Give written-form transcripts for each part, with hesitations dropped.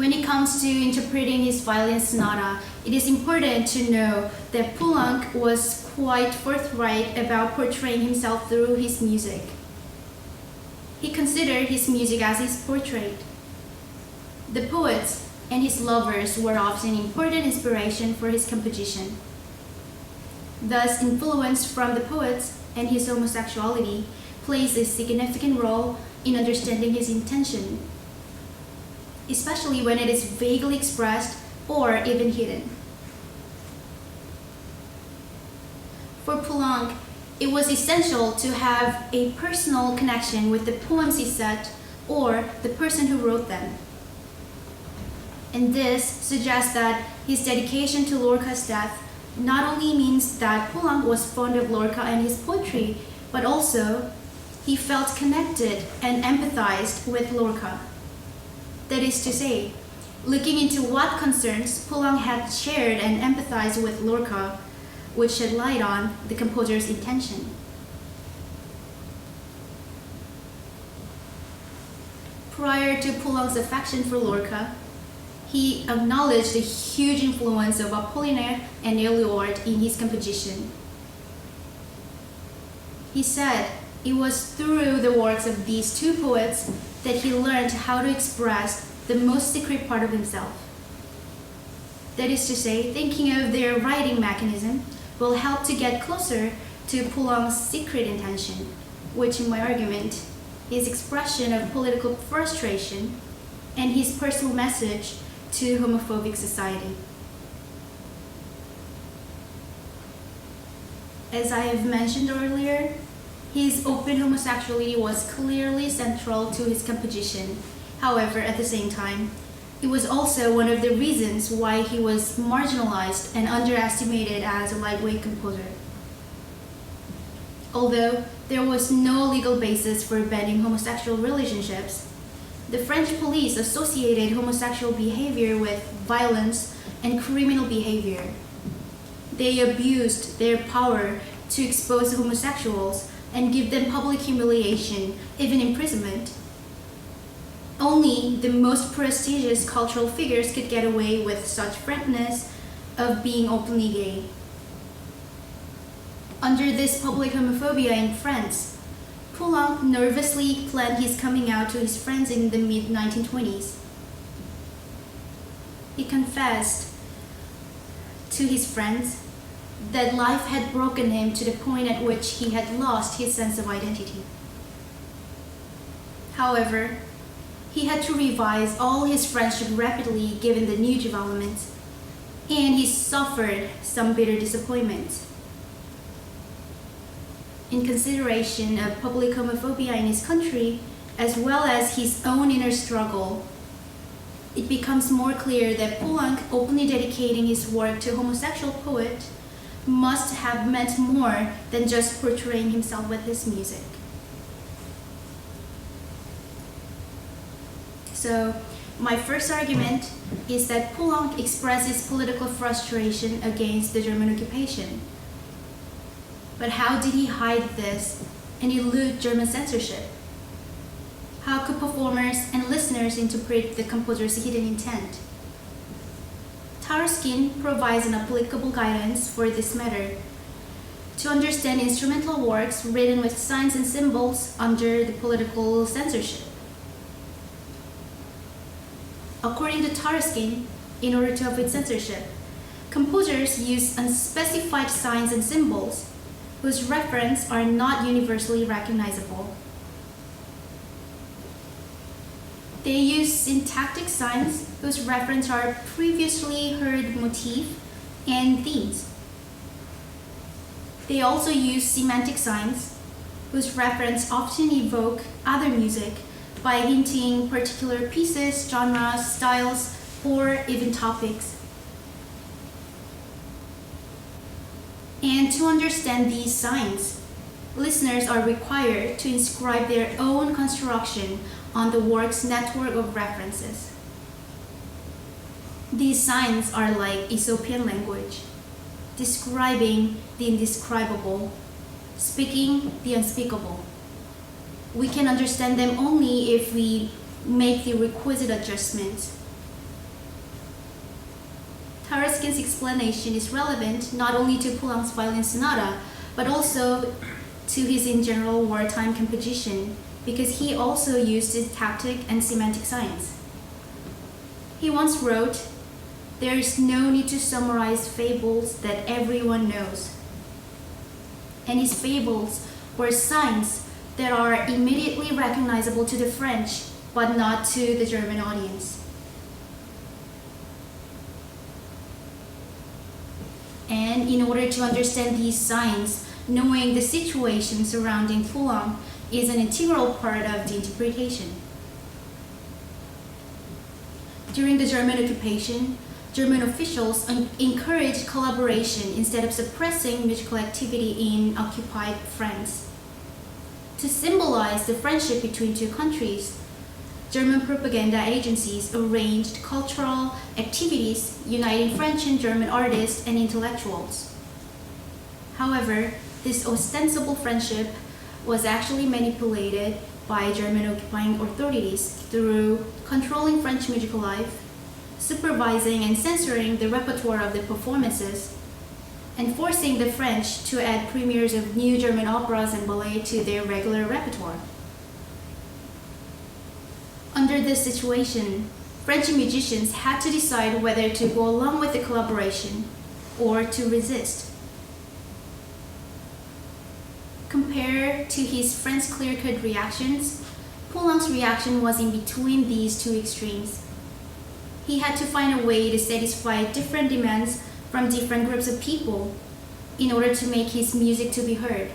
When it comes to interpreting his violin sonata, it is important to know that Poulenc was quite forthright about portraying himself through his music. He considered his music as his portrait. The poets and his lovers were often important inspiration for his composition. Thus, influence from the poets and his homosexuality plays a significant role in understanding his intention, especially when it is vaguely expressed or even hidden. For Poulenc, it was essential to have a personal connection with the poems he set or the person who wrote them. And this suggests that his dedication to Lorca's death not only means that Poulenc was fond of Lorca and his poetry, but also he felt connected and empathized with Lorca. That is to say, looking into what concerns Poulenc had shared and empathized with Lorca would shed light on the composer's intention. Prior to Poulenc's affection for Lorca, he acknowledged the huge influence of Apollinaire and Eliot in his composition. He said it was through the works of these two poets that he learned how to express the most secret part of himself. That is to say, thinking of their writing mechanism will help to get closer to Poulenc's secret intention, which in my argument is expression of political frustration and his personal message to homophobic society. As I have mentioned earlier, his open homosexuality was clearly central to his composition. However, at the same time, it was also one of the reasons why he was marginalized and underestimated as a lightweight composer. Although there was no legal basis for banning homosexual relationships, the French police associated homosexual behavior with violence and criminal behavior. They abused their power to expose homosexuals and give them public humiliation, even imprisonment. Only the most prestigious cultural figures could get away with such frankness of being openly gay. Under this public homophobia in France, Poulenc nervously planned his coming out to his friends in the mid-1920s. He confessed to his friends that life had broken him to the point at which he had lost his sense of identity. However, he had to revise all his friendship rapidly given the new developments, and he suffered some bitter disappointment. In consideration of public homophobia in his country, as well as his own inner struggle, it becomes more clear that Poulenc openly dedicating his work to a homosexual poet must have meant more than just portraying himself with his music. So, my first argument is that Poulenc expresses political frustration against the German occupation. But how did he hide this and elude German censorship? How could performers and listeners interpret the composer's hidden intent? Taruskin provides an applicable guidance for this matter. To understand instrumental works written with signs and symbols under the political censorship. According to Taruskin, in order to avoid censorship, composers use unspecified signs and symbols whose references are not universally recognizable. They use syntactic signs whose references are previously heard motif and themes. They also use semantic signs whose references often evoke other music by hinting particular pieces, genres, styles, or even topics. And to understand these signs, listeners are required to inscribe their own construction on the work's network of references. These signs are like Aesopian language, describing the indescribable, speaking the unspeakable. We can understand them only if we make the requisite adjustments. Taraskin's explanation is relevant not only to Poulenc's violin sonata, but also to his in general wartime composition, because he also used tactic and semantic science. He once wrote, "There is no need to summarize fables that everyone knows." And his fables were signs that are immediately recognizable to the French, but not to the German audience. And in order to understand these signs, knowing the situation surrounding Poulenc is an integral part of the interpretation. During the German occupation, German officials encouraged collaboration instead of suppressing musical activity in occupied France. To symbolize the friendship between two countries, German propaganda agencies arranged cultural activities uniting French and German artists and intellectuals. However, this ostensible friendship was actually manipulated by German occupying authorities through controlling French musical life, supervising and censoring the repertoire of the performances, and forcing the French to add premieres of new German operas and ballet to their regular repertoire. Under this situation, French musicians had to decide whether to go along with the collaboration or to resist. Compared to his friend's clear-cut reactions, Poulenc's reaction was in between these two extremes. He had to find a way to satisfy different demands from different groups of people in order to make his music to be heard.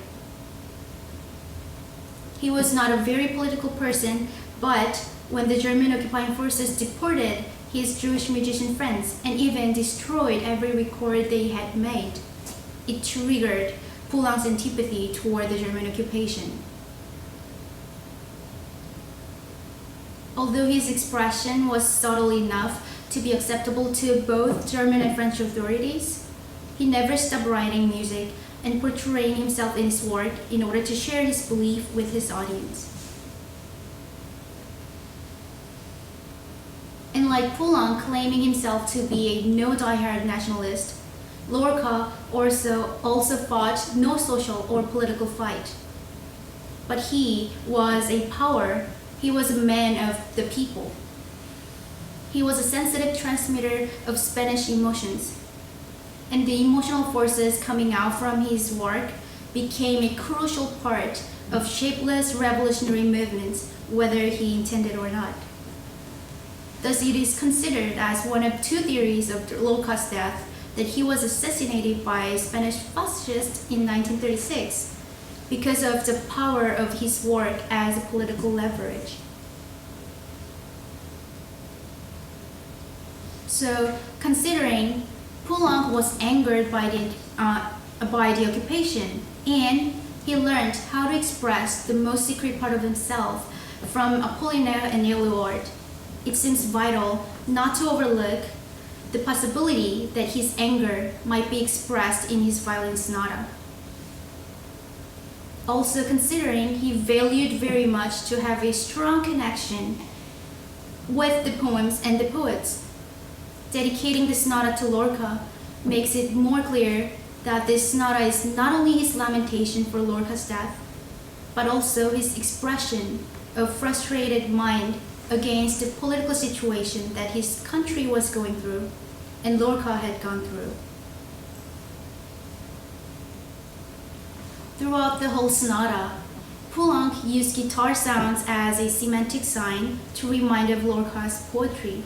He was not a very political person, but when the German occupying forces deported his Jewish musician friends and even destroyed every record they had made, it triggered Poulenc's antipathy toward the German occupation. Although his expression was subtle enough to be acceptable to both German and French authorities, he never stopped writing music and portraying himself in his work in order to share his belief with his audience. And like Poulenc claiming himself to be a no diehard nationalist, Lorca also fought no social or political fight. But he was a power. He was a man of the people. He was a sensitive transmitter of Spanish emotions, and the emotional forces coming out from his work became a crucial part of shapeless revolutionary movements, whether he intended or not. Thus, it is considered as one of two theories of Lorca's death that he was assassinated by Spanish fascists in 1936 because of the power of his work as a political leverage. So, considering Poulenc was angered by the occupation, and he learned how to express the most secret part of himself from Apollinaire and Éluard, it seems vital not to overlook the possibility that his anger might be expressed in his violin sonata. Also considering he valued very much to have a strong connection with the poems and the poets, dedicating the sonata to Lorca makes it more clear that this sonata is not only his lamentation for Lorca's death, but also his expression of frustrated mind against the political situation that his country was going through and Lorca had gone through. Throughout the whole sonata, Poulenc used guitar sounds as a semantic sign to remind of Lorca's poetry.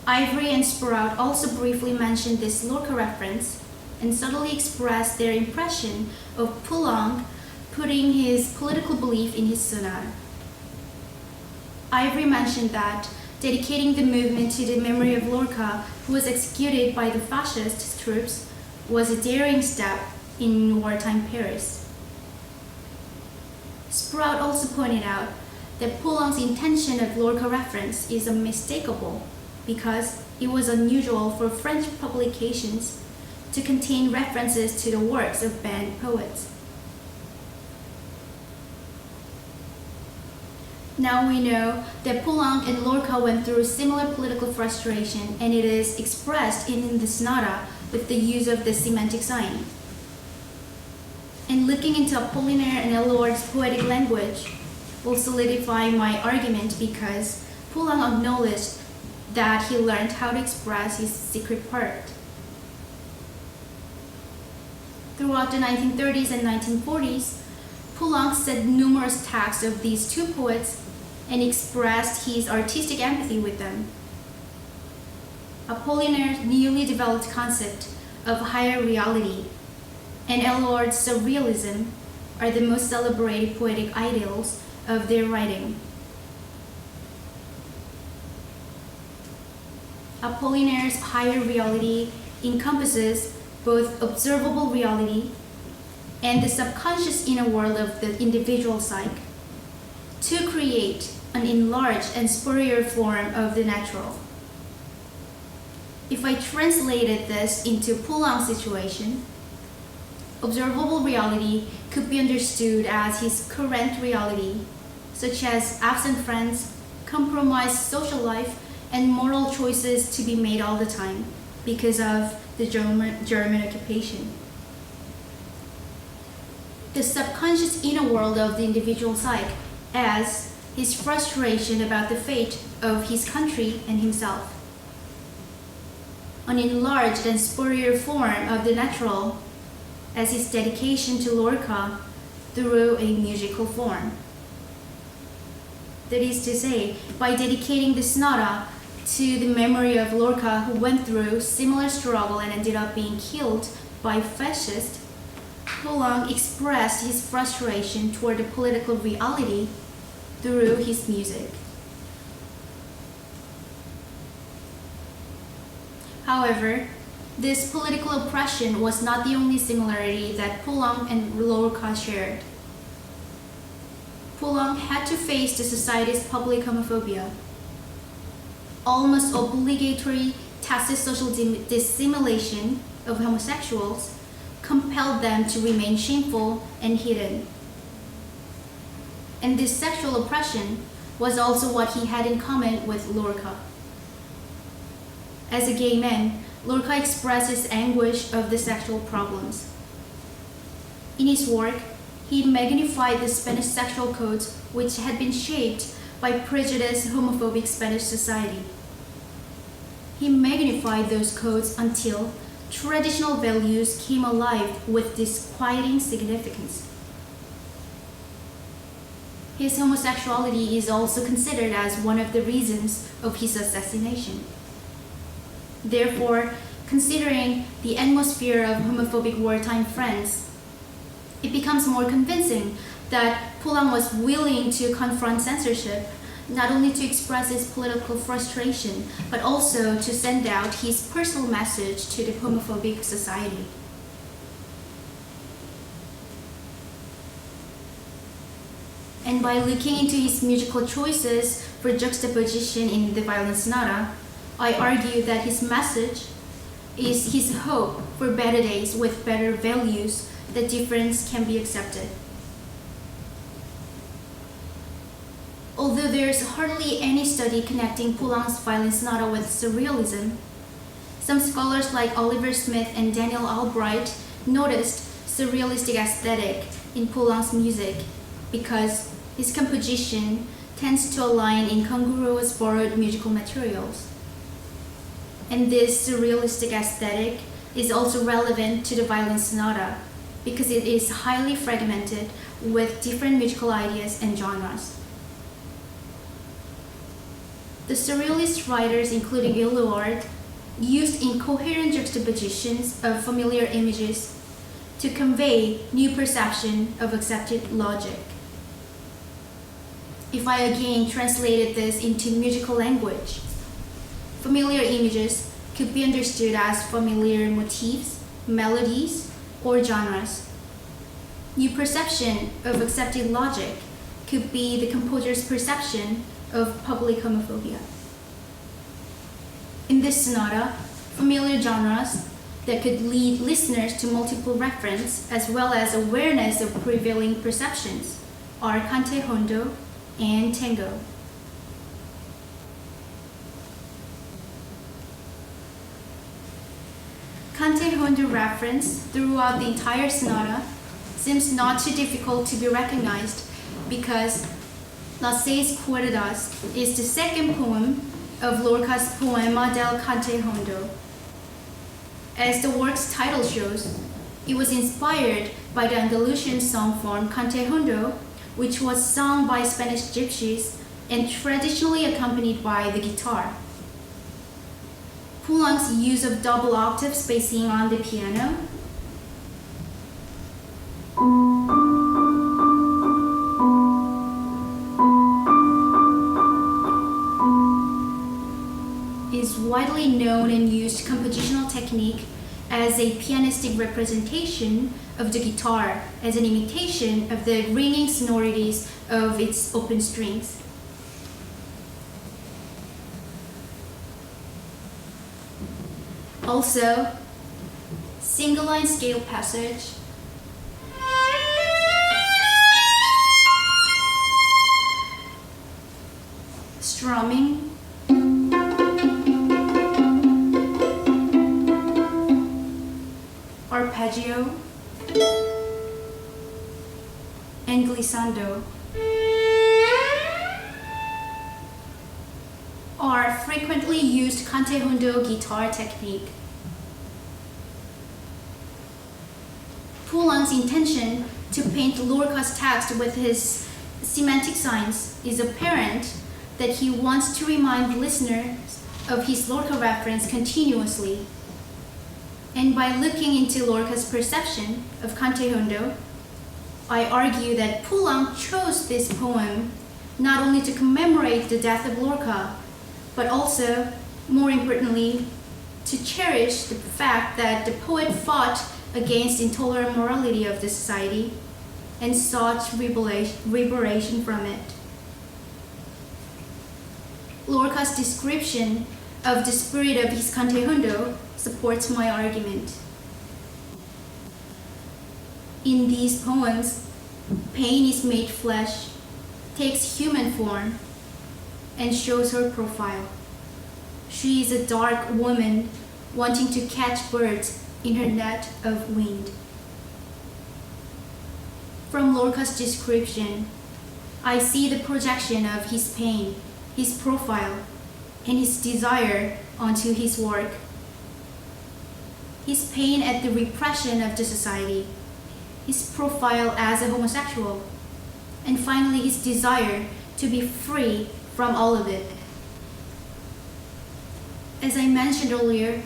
Ivory and Sprout also briefly mentioned this Lorca reference and subtly expressed their impression of Poulenc putting his political belief in his sonata. Ivory mentioned that dedicating the movement to the memory of Lorca, who was executed by the fascist troops, was a daring step in wartime Paris. Sprout also pointed out that Poulenc's intention of Lorca reference is unmistakable because it was unusual for French publications to contain references to the works of banned poets. Now we know that Poulenc and Lorca went through similar political frustration, and it is expressed in the sonata with the use of the semantic sign. And looking into Apollinaire and Éluard's poetic language will solidify my argument, because Poulenc acknowledged that he learned how to express his secret part. Throughout the 1930s and 1940s, Poulenc said numerous texts of these two poets and expressed his artistic empathy with them. Apollinaire's newly developed concept of higher reality and Éluard's surrealism are the most celebrated poetic ideals of their writing. Apollinaire's higher reality encompasses both observable reality and the subconscious inner world of the individual psyche, to create an enlarged and superior form of the natural. If I translated this into Poulenc's situation, observable reality could be understood as his current reality, such as absent friends, compromised social life, and moral choices to be made all the time because of the German occupation. The subconscious inner world of the individual psyche as his frustration about the fate of his country and himself. An enlarged and superior form of the natural as his dedication to Lorca through a musical form. That is to say, by dedicating the sonata to the memory of Lorca, who went through similar struggle and ended up being killed by fascists, Poulenc expressed his frustration toward the political reality through his music. However, this political oppression was not the only similarity that Poulenc and Lorca shared. Poulenc had to face the society's public homophobia. Almost obligatory tacit social dissimulation of homosexuals compelled them to remain shameful and hidden. And this sexual oppression was also what he had in common with Lorca. As a gay man, Lorca expresses anguish of the sexual problems. In his work, he magnified the Spanish sexual codes, which had been shaped by prejudiced homophobic Spanish society. He magnified those codes until traditional values came alive with disquieting significance. His homosexuality is also considered as one of the reasons of his assassination. Therefore, considering the atmosphere of homophobic wartime France, it becomes more convincing that Poulenc was willing to confront censorship, not only to express his political frustration, but also to send out his personal message to the homophobic society. And by looking into his musical choices for juxtaposition in the Violin Sonata, I argue that his message is his hope for better days with better values, that difference can be accepted. Although there's hardly any study connecting Poulenc's Violin Sonata with surrealism, some scholars like Oliver Smith and Daniel Albright noticed surrealistic aesthetic in Poulenc's music because his composition tends to align incongruous borrowed musical materials. And this surrealistic aesthetic is also relevant to the Violin Sonata because it is highly fragmented with different musical ideas and genres. The surrealist writers, including Éluard, used incoherent juxtapositions of familiar images to convey new perception of accepted logic. If I again translated this into musical language, familiar images could be understood as familiar motifs, melodies, or genres. New perception of accepted logic could be the composer's perception of public homophobia. In this sonata, familiar genres that could lead listeners to multiple reference as well as awareness of prevailing perceptions are cante hondo, and tango. Cante-jondo reference throughout the entire sonata seems not too difficult to be recognized because Las Seis Cuerdas is the second poem of Lorca's Poema del Cante-jondo. As the work's title shows, it was inspired by the Andalusian song form cante-jondo, which was sung by Spanish gypsies and traditionally accompanied by the guitar. Poulenc's use of double octave spacing on the piano, is widely known and used compositional technique as a pianistic representation of the guitar as an imitation of the ringing sonorities of its open strings. Also, single line scale passage, strumming, arpeggio, and glissando are frequently used cante-jondo guitar technique. Poulenc's intention to paint Lorca's text with his semantic signs is apparent that he wants to remind listeners of his Lorca reference continuously. And by looking into Lorca's perception of cante-jondo, I argue that Poulenc chose this poem not only to commemorate the death of Lorca, but also, more importantly, to cherish the fact that the poet fought against intolerant morality of the society and sought liberation from it. Lorca's description of the spirit of his cante-jondo supports my argument. In these poems, pain is made flesh, takes human form, and shows her profile. She is a dark woman wanting to catch birds in her net of wind. From Lorca's description, I see the projection of his pain, his profile, and his desire onto his work. His pain at the repression of the society, his profile as a homosexual, and finally his desire to be free from all of it. As I mentioned earlier,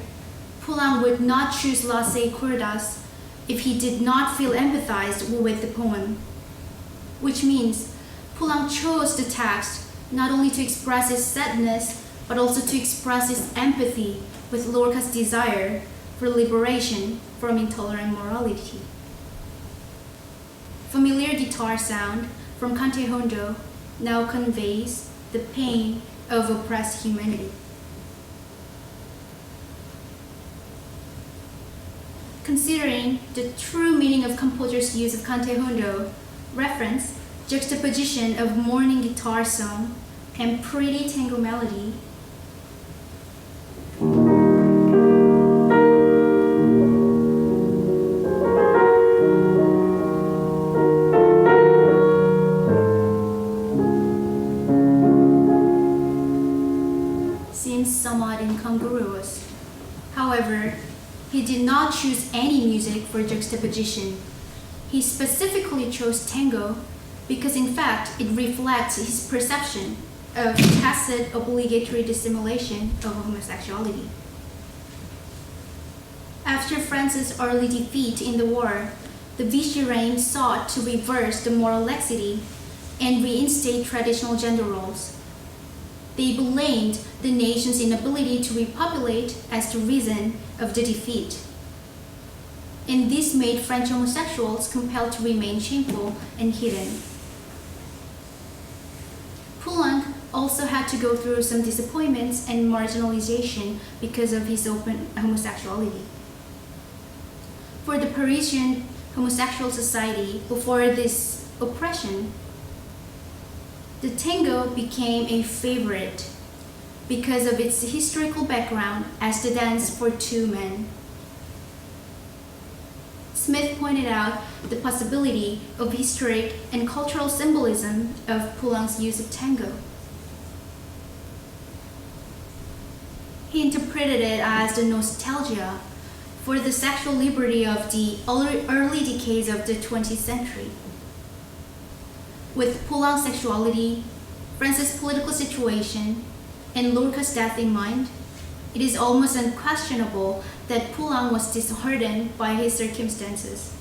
Poulenc would not choose Las Seis Cuerdas if he did not feel empathized with the poem, which means Poulenc chose the text not only to express his sadness, but also to express his empathy with Lorca's desire for liberation from intolerant morality. Familiar guitar sound from cante-jondo now conveys the pain of oppressed humanity. Considering the true meaning of composer's use of cante-jondo, reference, juxtaposition of mourning guitar song, and pretty tango melody, seems somewhat incongruous. However, he did not choose any music for juxtaposition. He specifically chose tango because in fact it reflects his perception of tacit obligatory dissimulation of homosexuality. After France's early defeat in the war, the Vichy reign sought to reverse the moral laxity and reinstate traditional gender roles. They blamed the nation's inability to repopulate as the reason of the defeat. And this made French homosexuals compelled to remain shameful and hidden. Poulenc also had to go through some disappointments and marginalization because of his open homosexuality. For the Parisian homosexual society before this oppression, The tango became a favorite because of its historical background as the dance for two men. Smith pointed out the possibility of historic and cultural symbolism of Poulenc's use of tango. He interpreted it as the nostalgia for the sexual liberty of the early decades of the 20th century. With Poulenc's sexuality, France's political situation, and Lorca's death in mind, it is almost unquestionable that Poulenc was disheartened by his circumstances.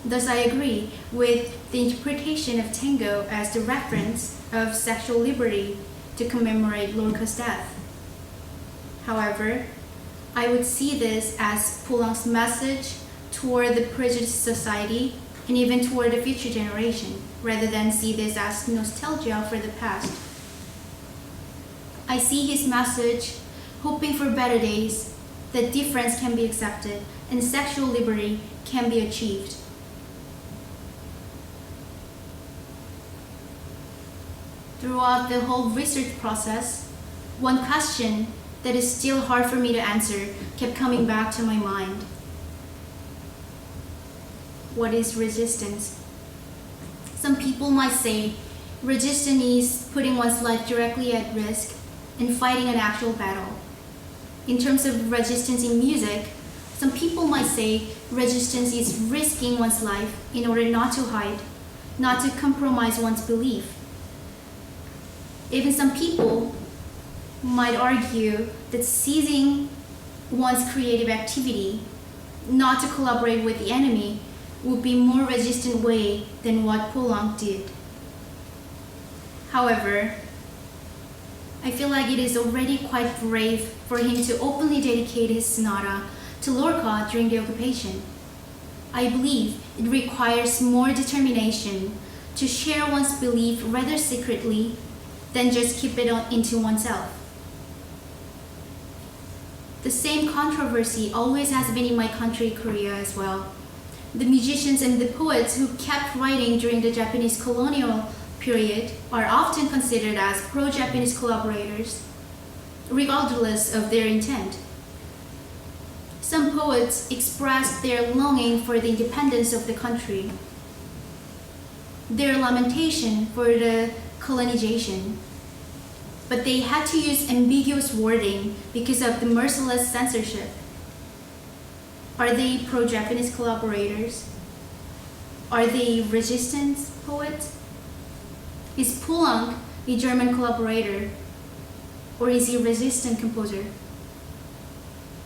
Thus, I agree with the interpretation of tango as the reference of sexual liberty to commemorate Lorca's death. However, I would see this as Poulenc's message toward the prejudiced society and even toward the future generation, rather than see this as nostalgia for the past. I see his message hoping for better days, that difference can be accepted and sexual liberty can be achieved. Throughout the whole research process, one question that is still hard for me to answer kept coming back to my mind. What is resistance? Some people might say resistance is putting one's life directly at risk and fighting an actual battle. In terms of resistance in music, some people might say resistance is risking one's life in order not to hide, not to compromise one's belief. Even some people might argue that seizing one's creative activity, not to collaborate with the enemy, would be a more resistant way than what Poulenc did. However, I feel like it is already quite brave for him to openly dedicate his sonata to Lorca during the occupation. I believe it requires more determination to share one's belief rather secretly than just keep it into oneself. The same controversy always has been in my country, Korea, as well. The musicians and the poets who kept writing during the Japanese colonial period are often considered as pro-Japanese collaborators, regardless of their intent. Some poets expressed their longing for the independence of the country, their lamentation for the colonization, but they had to use ambiguous wording because of the merciless censorship. Are they pro-Japanese collaborators? Are they resistance poets? Is Poulenc a German collaborator, or is he a resistant composer?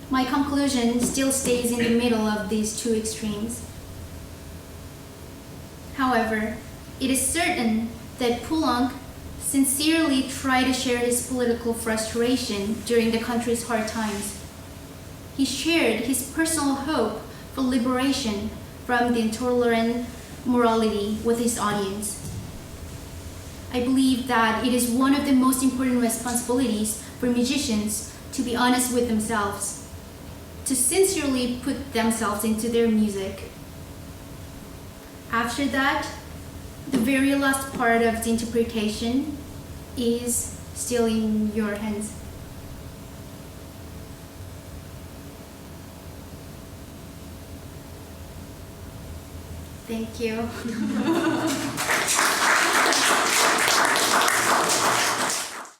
My conclusion still stays in the middle of these two extremes. However, it is certain that Poulenc sincerely tried to share his political frustration during the country's hard times. He shared his personal hope for liberation from the intolerant morality with his audience. I believe that it is one of the most important responsibilities for musicians to be honest with themselves, to sincerely put themselves into their music. After that, the very last part of the interpretation is still in your hands. Thank you.